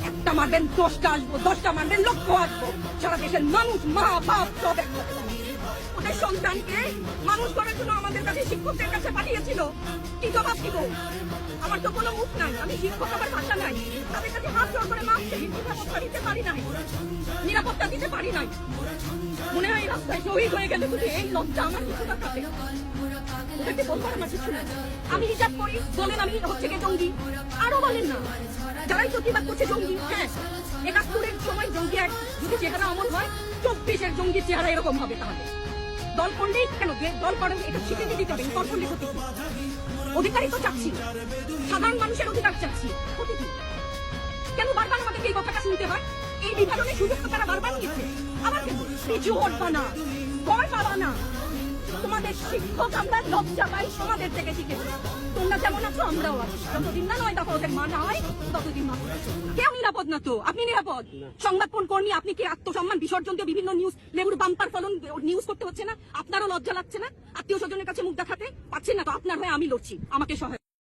একটা মারবেন 10টা আসবো, 10টা মারবেন লক্ষ আসবো। সারা দেশের মানুষ, মা বাপ সব একসাথে। ওদের সন্তানকে মানুষ করার জন্য আমাদের কাছে শিক্ষকদের কাছে পাঠিয়েছিল। কি জবাব দিব? আমার তো কোনো মুখ নাই, আমি শিক্ষক, আমার ভাষা নাই। তাদের কাছে হাত জোর করে মাপ চেয়ে নিরাপত্তা দিতে পারি নাই, নিরাপত্তা দিতে পারি নাই। মনে হয় রাস্তায় শহীদ হয়ে গেলে বুঝি এই লজ্জা আমার কিছুটা থাকে। ওদেরকে বলবার আমার কিছু নাই। আমি হিসাব করি, বলেন আমি হচ্ছে গিয়ে জঙ্গি, আরো বলেন না যারাই প্রতিবাদ করছে জঙ্গি। হ্যাঁ, 71-এর সময় জঙ্গি এক যদি চেহারা অমল হয়, 24-এর জঙ্গির চেহারা এরকম হবে। তাহলে দল করলেই কেন, দল করেন এটা স্বীকৃতি দিতে হবে। দল করলে ক্ষতি কি? অধিকারই তো চাচ্ছি, সাধারণ মানুষের অধিকার চাচ্ছি। ক্ষতি কি? কেন বারবার আমাদেরকে এই কথাটা শুনতে হয়? এই বিভাজনের সুযোগ তো তারা বারবার নিয়েছে। আবার কেন পিছু হটবা না, ভয় পাবা না। তোমাদের শিক্ষক আমরা লজ্জা পাই তোমাদের থেকে শিখেছি। তোমরা যেমন আছো আমরাও আছি। যতদিন না 9 দফা ওদের মানা হয় ততদিন না। কেউ নিরাপদ না তো। আপনি নিরাপদ? সংবাদ কর্মী আপনি কি আত্মসম্মান বিসর্জন দিয়ে বিভিন্ন নিউজ লেবুর বাম্পার ফলন নিউজ করতে হচ্ছে না? আপনারও লজ্জা লাগছে না? আত্মীয় স্বজনের কাছে মুখ দেখাতে পাচ্ছেন না তো? আপনার হয়ে আমি লড়ছি, আমাকে সহায়